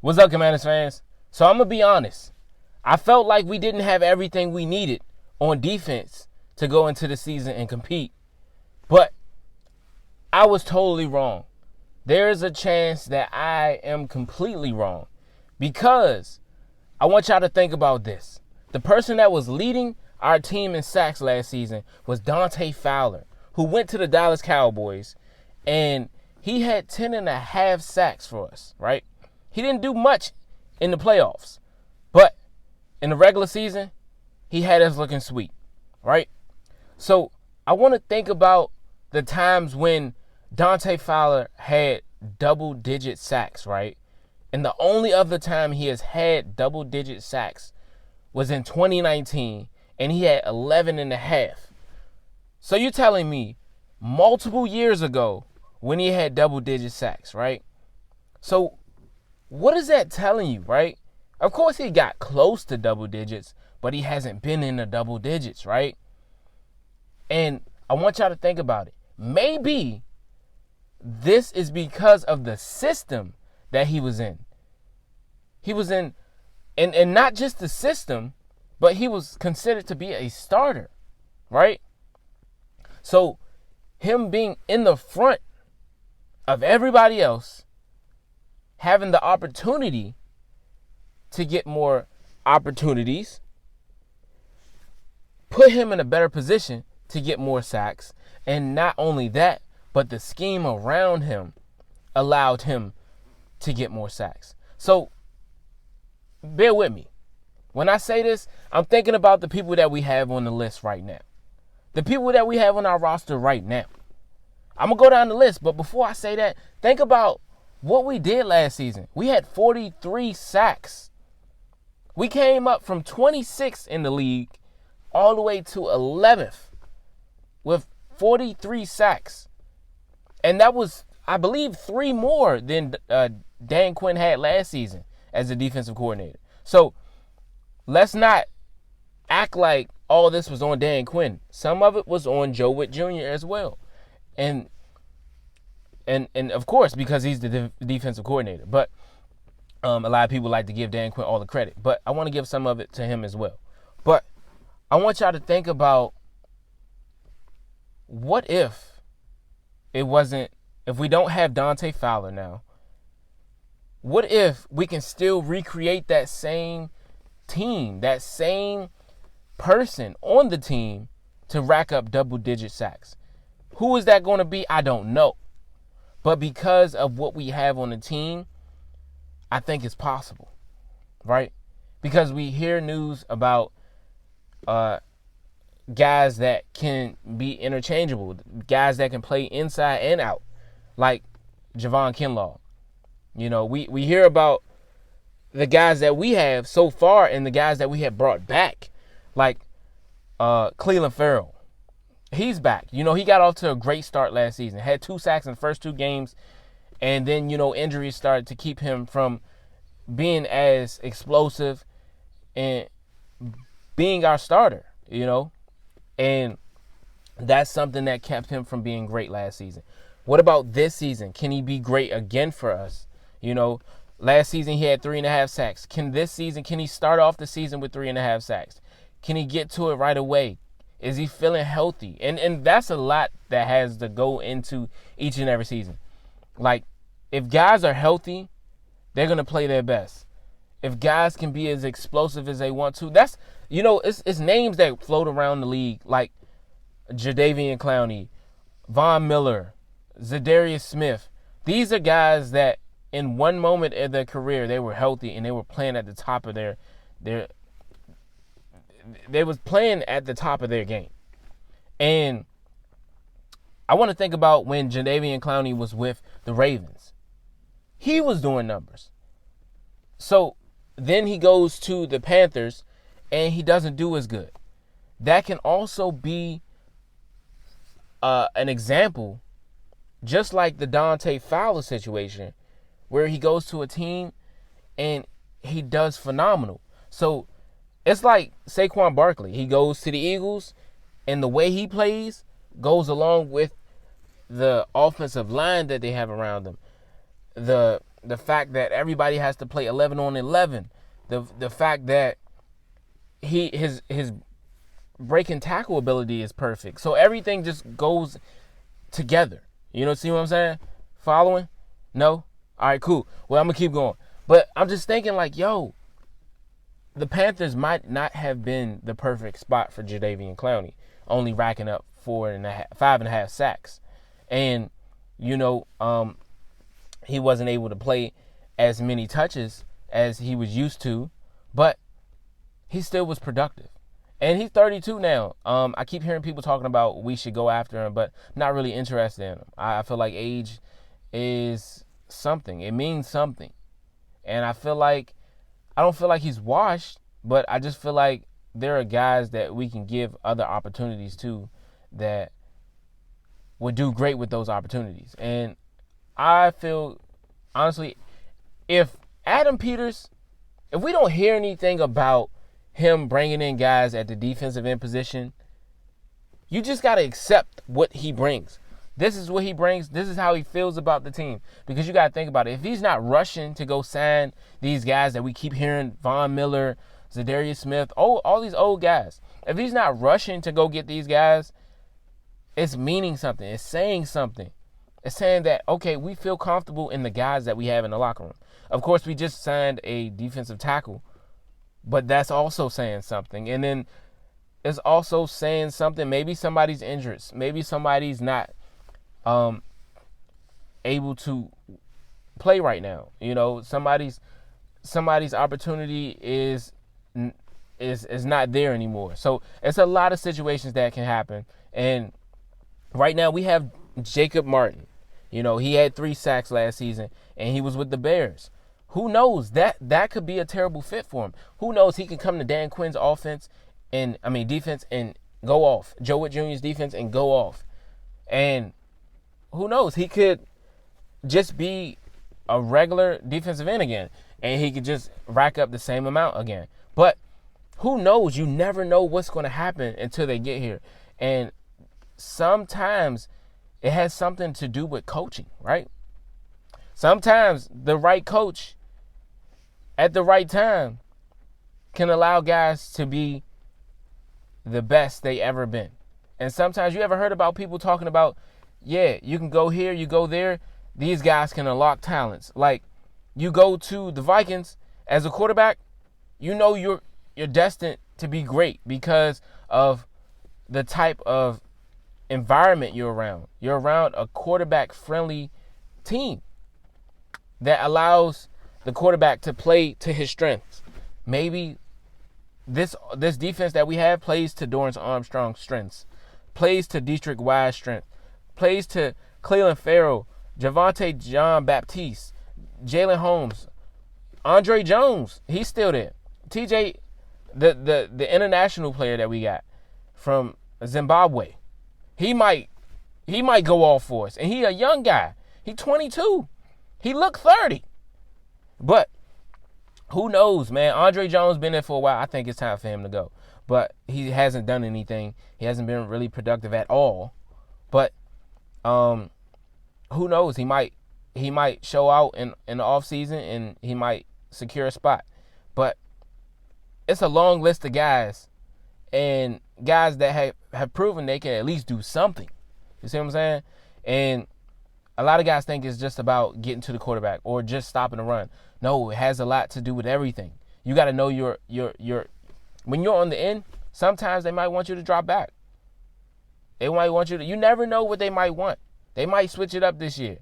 What's up, Commanders fans? So I'm going to be honest. I felt like we didn't have everything we needed on defense to go into the season and compete. But I was totally wrong. There is a chance that I am completely wrong because I want y'all to think about this. The person that was leading our team in sacks last season was Dante Fowler, who went to the Dallas Cowboys, and he had 10.5 sacks for us, right? He didn't do much in the playoffs, but in the regular season, he had us looking sweet, right? So I want to think about the times when Dante Fowler had double-digit sacks, right? And the only other time he has had double-digit sacks was in 2019, and he had 11.5. So you're telling me multiple years ago when he had double-digit sacks, right? So what is that telling you, right? Of course, he got close to double digits, but he hasn't been in the double digits, right? And I want y'all to think about it. Maybe this is because of the system that he was in. He was in, and not just the system, but he was considered to be a starter, right? So him being in the front of everybody else, having the opportunity to get more opportunities, put him in a better position to get more sacks. And not only that, but the scheme around him allowed him to get more sacks. So bear with me. When I say this, I'm thinking about the people that we have on the list right now. The people that we have on our roster right now. I'm going to go down the list, but before I say that, think about what we did last season. We had 43 sacks. We came up from 26th in the league all the way to 11th with 43 sacks. And that was, I believe, 3 more than Dan Quinn had last season as a defensive coordinator. So let's not act like all this was on Dan Quinn. Some of it was on Joe Witt Jr. as well. And of course, because he's the defensive coordinator. But a lot of people like to give Dan Quinn all the credit. But I want to give some of it to him as well. But I want y'all to think about, what if it wasn't, if we don't have Dante Fowler now, what if we can still recreate that same team, that same person on the team to rack up double-digit sacks? Who is that going to be? I don't know. But because of what we have on the team, I think it's possible, right? Because we hear news about guys that can be interchangeable, guys that can play inside and out, like Javon Kinlaw. You know, we hear about the guys that we have so far and the guys that we have brought back, like Cleveland Farrell. He's back. You know, he got off to a great start last season. Had 2 sacks in the first 2 games. And then, you know, injuries started to keep him from being as explosive and being our starter, you know. And that's something that kept him from being great last season. What about this season? Can he be great again for us? You know, last season he had 3.5 sacks. Can he start off the season with 3.5 sacks? Can he get to it right away? Is he feeling healthy? And that's a lot that has to go into each and every season. Like, if guys are healthy, they're going to play their best. If guys can be as explosive as they want to, that's, you know, it's names that float around the league, like Jadeveon Clowney, Von Miller, Zadarius Smith. These are guys that in one moment of their career, they were healthy and they were playing at the top of they was playing at the top of their game. And I want to think about when Jadeveon Clowney was with the Ravens. He was doing numbers. So then he goes to the Panthers and he doesn't do as good. That can also be an example, just like the Dante Fowler situation, where he goes to a team and he does phenomenal. So it's like Saquon Barkley. He goes to the Eagles, and the way he plays goes along with the offensive line that they have around them. The the fact that everybody has to play 11 on 11, the fact that his breaking tackle ability is perfect. So everything just goes together. You know, see what I'm saying? Following? No? All right, cool. Well, I'm going to keep going. But I'm just thinking like, yo, the Panthers might not have been the perfect spot for Jadeveon Clowney, only racking up 5.5 sacks. And, you know, he wasn't able to play as many touches as he was used to, but he still was productive. And he's 32 now. I keep hearing people talking about we should go after him, but I'm not really interested in him. I feel like age is something. It means something. And I don't feel like he's washed, but I just feel like there are guys that we can give other opportunities to that would do great with those opportunities. And I feel, honestly, if we don't hear anything about him bringing in guys at the defensive end position, you just got to accept what he brings. This is what he brings. This is how he feels about the team. Because you got to think about it. If he's not rushing to go sign these guys that we keep hearing, Von Miller, Zadarius Smith, all these old guys. If he's not rushing to go get these guys, it's meaning something. It's saying something. It's saying that, okay, we feel comfortable in the guys that we have in the locker room. Of course, we just signed a defensive tackle, but that's also saying something. And then it's also saying something. Maybe somebody's injured. Maybe somebody's not able to play right now. You know, somebody's opportunity is not there anymore. So it's a lot of situations that can happen. And right now we have Jacob Martin. You know, he had 3 sacks last season, and he was with the Bears. Who knows? That could be a terrible fit for him. Who knows? He could come to Dan Quinn's defense and go off. Joe Witt Jr.'s defense and go off. And who knows? He could just be a regular defensive end again, and he could just rack up the same amount again. But who knows? You never know what's going to happen until they get here. And sometimes it has something to do with coaching, right? Sometimes the right coach at the right time can allow guys to be the best they ever been. And sometimes you ever heard about people talking about, yeah, you can go here, you go there. These guys can unlock talents. Like, you go to the Vikings as a quarterback, you know you're destined to be great because of the type of environment you're around. You're around a quarterback-friendly team that allows the quarterback to play to his strengths. Maybe this defense that we have plays to Dorrance Armstrong's strengths, plays to Dietrich Wise's strength, plays to Cleveland Farrell, Javonte John Baptiste, Jalen Holmes, Andre Jones. He's still there. TJ, the international player that we got from Zimbabwe, he might go off for us. And he a young guy. He 22. He looked 30. But who knows, man? Andre Jones been there for a while. I think it's time for him to go. But he hasn't done anything. He hasn't been really productive at all. But who knows? He might show out in the offseason and he might secure a spot. But it's a long list of guys and guys that have proven they can at least do something. You see what I'm saying? And a lot of guys think it's just about getting to the quarterback or just stopping the run. No, it has a lot to do with everything. You got to know your when you're on the end, sometimes they might want you to drop back. They might want you never know what they might want. They might switch it up this year.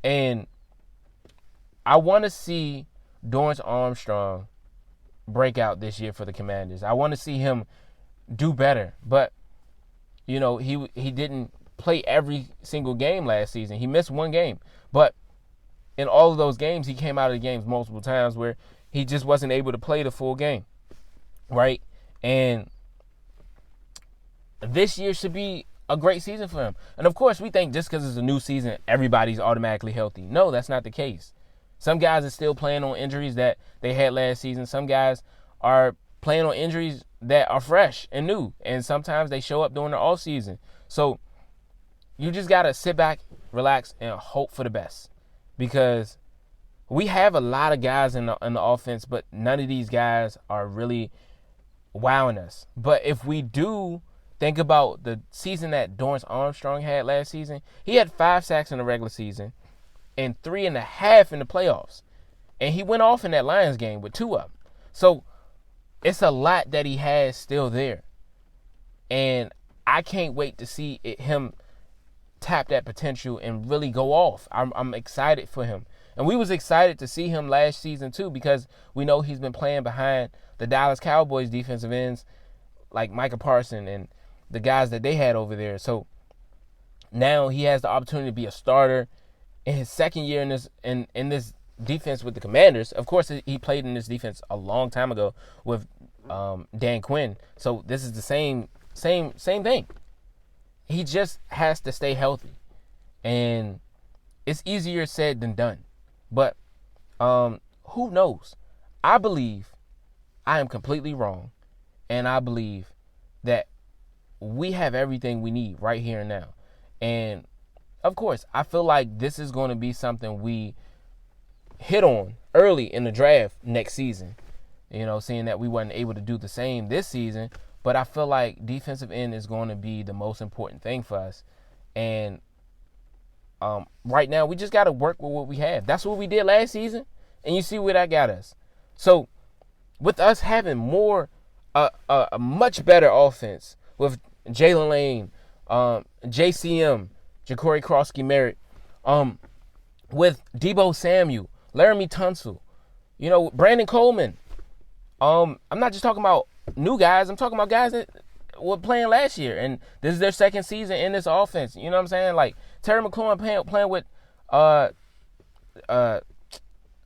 And I want to see Dorrance Armstrong break out this year for the Commanders. I want to see him do better. But, you know, he didn't play every single game last season. He missed one game. But in all of those games, he came out of the games multiple times where he just wasn't able to play the full game. Right? And this year should be a great season for him. And, of course, we think just because it's a new season, everybody's automatically healthy. No, that's not the case. Some guys are still playing on injuries that they had last season. Some guys are playing on injuries that are fresh and new. And sometimes they show up during the off season. So you just got to sit back, relax, and hope for the best. Because we have a lot of guys in the offense, but none of these guys are really wowing us. But if we do think about the season that Dorrance Armstrong had last season, he had 5 sacks in the regular season and 3.5 in the playoffs. And he went off in that Lions game with 2 of them. So it's a lot that he has still there. And I can't wait to see him tap that potential and really go off. I'm excited for him. And we was excited to see him last season too, because we know he's been playing behind the Dallas Cowboys defensive ends like Micah Parsons and the guys that they had over there. So now he has the opportunity to be a starter in his second year in this defense with the Commanders. Of course, he played in this defense a long time ago with Dan Quinn. So this is the same thing. He just has to stay healthy, and it's easier said than done. But who knows? I believe I am completely wrong, and I believe that we have everything we need right here and now. And of course, I feel like this is going to be something we hit on early in the draft next season. Seeing that we weren't able to do the same this season, but I feel like defensive end is going to be the most important thing for us. And right now, we just got to work with what we have. That's what we did last season, and you see where that got us. So, with us having a much better offense with Jalen Lane, JCM, Ja'Cory Croskey-Merritt, with Deebo Samuel, Laramie Tunsil, Brandon Coleman. I'm not just talking about new guys. I'm talking about guys that were playing last year, and this is their second season in this offense. You know what I'm saying? Like Terry McLaurin playing with I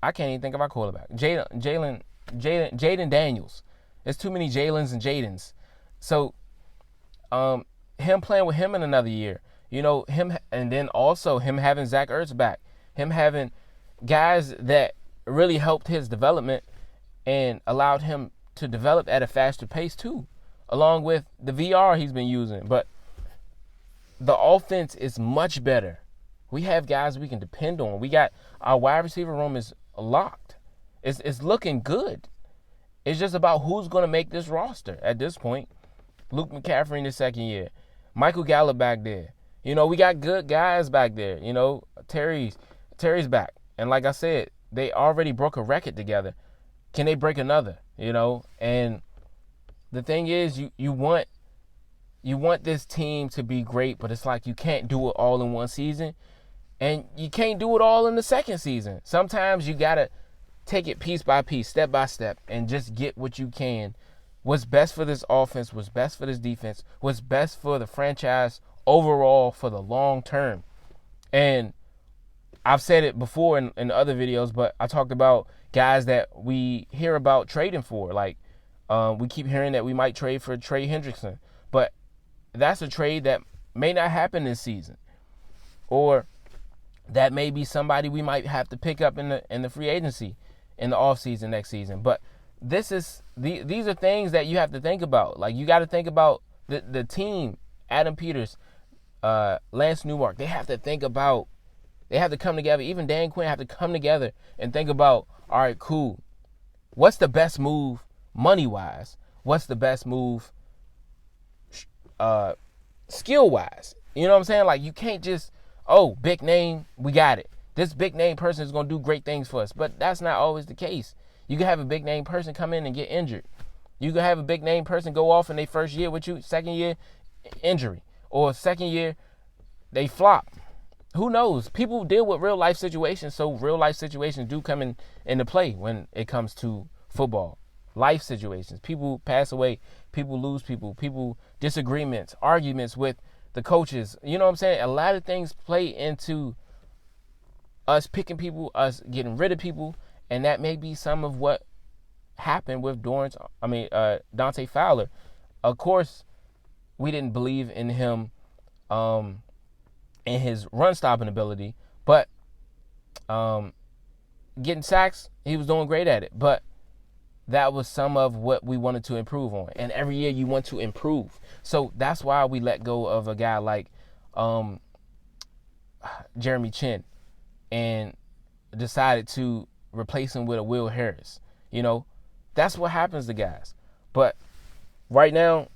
can't even think of our quarterback. Jaden Daniels. There's too many Jalens and Jadens. So him playing with him in another year. Him, and then also him having Zach Ertz back. Him having guys that really helped his development and allowed him to develop at a faster pace too, along with the VR he's been using. But the offense is much better. We have guys we can depend on. We got our wide receiver room is locked. It's looking good. It's just about who's going to make this roster at this point. Luke McCaffrey in his second year. Michael Gallup back there. We got good guys back there. Terry's back. And like I said, they already broke a record together. Can they break another? And the thing is, you want this team to be great, but it's like you can't do it all in one season, and you can't do it all in the second season. Sometimes you gotta take it piece by piece, step by step, and just get what you can. What's best for this offense, what's best for this defense, what's best for the franchise overall for the long term. And I've said it before in other videos, but I talked about guys that we hear about trading for. Like, we keep hearing that we might trade for Trey Hendrickson, but that's a trade that may not happen this season. Or that may be somebody we might have to pick up in the free agency in the offseason next season. But these are things that you have to think about. Like, you got to think about the team, Adam Peters, Lance Newmark. They have to think about, they have to come together. Even Dan Quinn have to come together and think about, all right, cool. What's the best move money-wise? What's the best move skill-wise? You know what I'm saying? Like, you can't just, big name, we got it. This big name person is going to do great things for us. But that's not always the case. You can have a big name person come in and get injured. You can have a big name person go off in their first year with you, second year, injury. Or second year, they flop. Who knows? People deal with real life situations, so real life situations do come into play when it comes to football. Life situations. People pass away. People lose people. Disagreements, arguments with the coaches. You know what I'm saying? A lot of things play into us picking people, us getting rid of people, and that may be some of what happened with Dante Fowler. Of course, we didn't believe in him in his run-stopping ability, but getting sacks, he was doing great at it. But that was some of what we wanted to improve on. And every year you want to improve. So that's why we let go of a guy like Jeremy Chin and decided to replace him with a Will Harris. That's what happens to guys. But right now,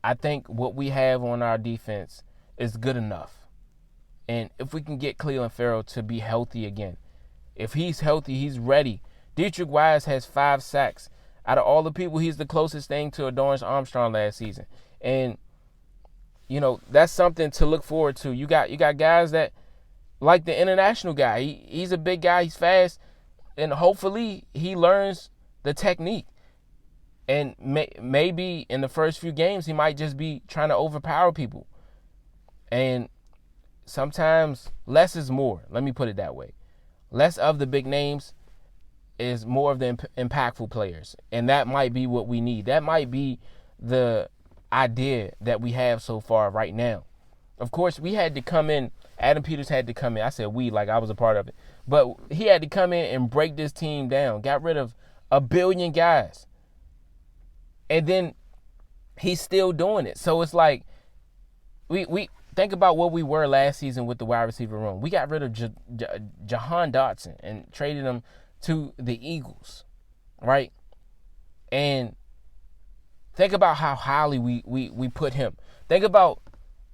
I think what we have on our defense is good enough. And if we can get Clelin Ferrell to be healthy again, if he's healthy, he's ready. Dietrich Wise has 5 sacks. Out of all the people, he's the closest thing to a Dorrance Armstrong last season. And, that's something to look forward to. You got guys that, like the international guy, he's a big guy, he's fast, and hopefully he learns the technique. And maybe in the first few games, he might just be trying to overpower people. And sometimes less is more. Let me put it that way. Less of the big names is more of the impactful players. And that might be what we need. That might be the idea that we have so far right now. Of course, we had to come in. Adam Peters had to come in. I said we, like I was a part of it. But he had to come in and break this team down. Got rid of 1 billion guys. And then he's still doing it. So it's like we think about what we were last season with the wide receiver room. We got rid of Jahan Dotson and traded him to the Eagles, right? And think about how highly we put him. Think about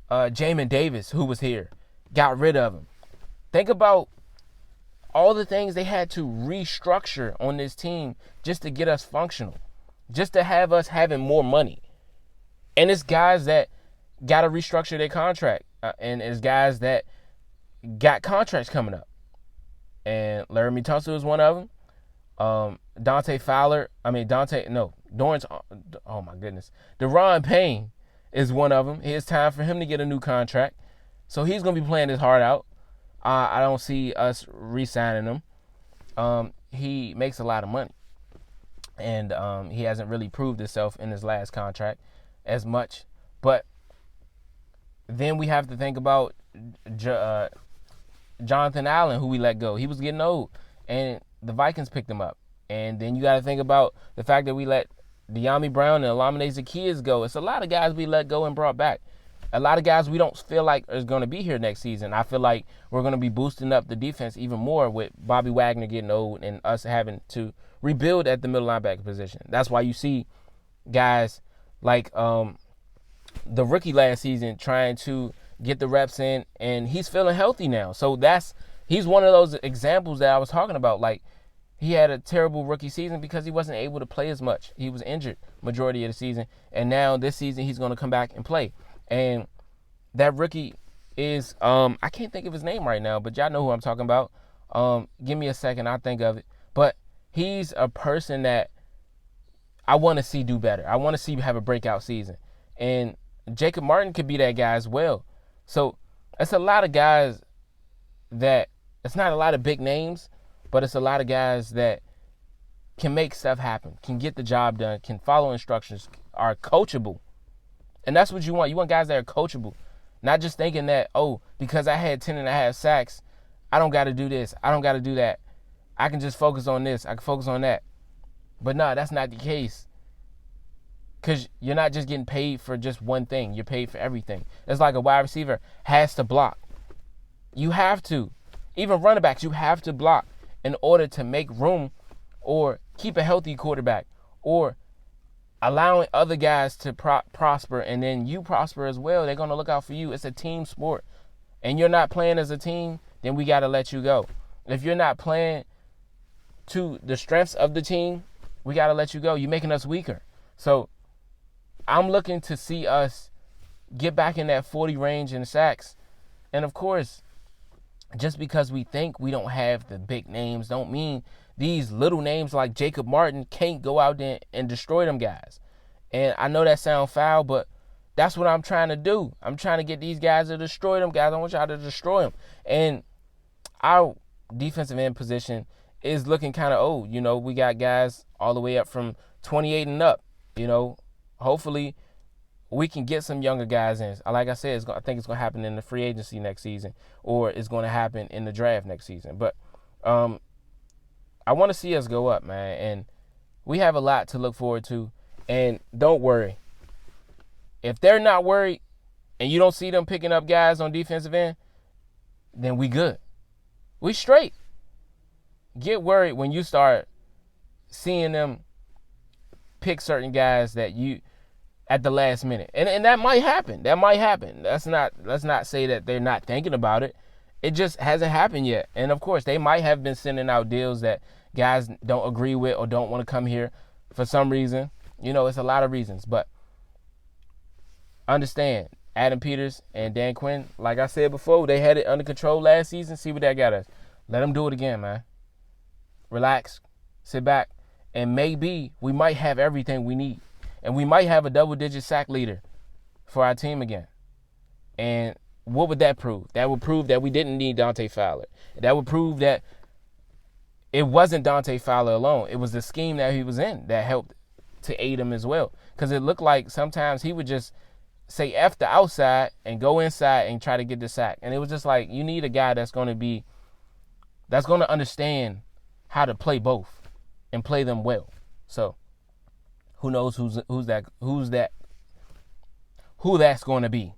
Jamin Davis, who was here, got rid of him. Think about all the things they had to restructure on this team just to get us functional, just to have us having more money. And it's guys that got to restructure their contract, and it's guys that got contracts coming up. And Laramie Tunsil is one of them. Deron Payne is one of them. It's time for him to get a new contract. So he's going to be playing his heart out. I don't see us re-signing him. He makes a lot of money. And he hasn't really proved himself in his last contract as much. But then we have to think about Jonathan Allen, who we let go. He was getting old, and the Vikings picked him up. And then you got to think about the fact that we let De'Ami Brown and Olamide Zaccheaus go. It's a lot of guys we let go and brought back. A lot of guys we don't feel like is going to be here next season. I feel like we're going to be boosting up the defense even more with Bobby Wagner getting old and us having to rebuild at the middle linebacker position. That's why you see guys like the rookie last season trying to get the reps in, and he's feeling healthy now. So he's one of those examples that I was talking about. Like, he had a terrible rookie season because he wasn't able to play as much. He was injured majority of the season, and now this season he's going to come back and play. And that rookie is I can't think of his name right now, but y'all know who I'm talking about. Give me a second, I'll think of it. But he's a person that I want to see do better. I want to see have a breakout season. And Jacob Martin could be that guy as well. So it's a lot of guys that, it's not a lot of big names, but it's a lot of guys that can make stuff happen, can get the job done, can follow instructions, are coachable. And that's what you want. You want guys that are coachable. Not just thinking that, because I had 10.5 sacks, I don't got to do this. I don't got to do that. I can just focus on this. I can focus on that. But no, that's not the case. Because you're not just getting paid for just one thing. You're paid for everything. It's like a wide receiver has to block. You have to. Even running backs, you have to block in order to make room or keep a healthy quarterback or allowing other guys to prosper, and then you prosper as well. They're going to look out for you. It's a team sport. And you're not playing as a team, then we got to let you go. If you're not playing to the strengths of the team, we got to let you go. You're making us weaker. So I'm looking to see us get back in that 40 range in sacks. And of course, just because we think we don't have the big names don't mean these little names like Jacob Martin can't go out there and destroy them guys. And I know that sounds foul, but that's what I'm trying to do. I'm trying to get these guys to destroy them guys. I want y'all to destroy them. And our defensive end position is looking kind of old. We got guys all the way up from 28 and up. Hopefully we can get some younger guys in. Like I said, I think it's going to happen in the free agency next season, or it's going to happen in the draft next season. But I want to see us go up, man. And we have a lot to look forward to. And don't worry. If they're not worried and you don't see them picking up guys on defensive end, then we good. We straight. get worried when you start seeing them pick certain guys that you at the last minute. And that might happen. Let's not say that they're not thinking about it. It just hasn't happened yet. And of course, they might have been sending out deals that guys don't agree with or don't want to come here for some reason. It's a lot of reasons. But understand, Adam Peters and Dan Quinn, like I said before, they had it under control last season. See what that got us. Let them do it again, man. Relax, sit back, and maybe we might have everything we need. And we might have a double-digit sack leader for our team again. And what would that prove? That would prove that we didn't need Dante Fowler. That would prove that it wasn't Dante Fowler alone. It was the scheme that he was in that helped to aid him as well. Because it looked like sometimes he would just say F the outside and go inside and try to get the sack. And it was just like, you need a guy that's going to understand how to play both and play them well. So who knows who that's going to be.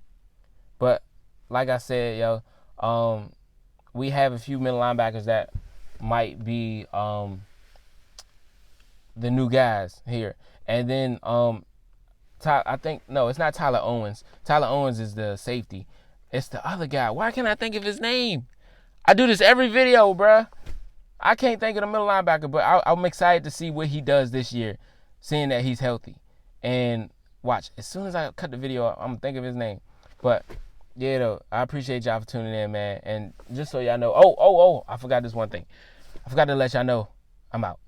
But like I said, we have a few middle linebackers that might be the new guys here. And then it's not Tyler Owens. Tyler Owens is the safety. It's the other guy. Why can't I think of his name? I do this every video, bruh. I can't think of the middle linebacker, but I'm excited to see what he does this year, seeing that he's healthy. And watch, as soon as I cut the video, I'm going to think of his name. But, yeah, though, I appreciate y'all for tuning in, man. And just so y'all know, I forgot this one thing. I forgot to let y'all know I'm out.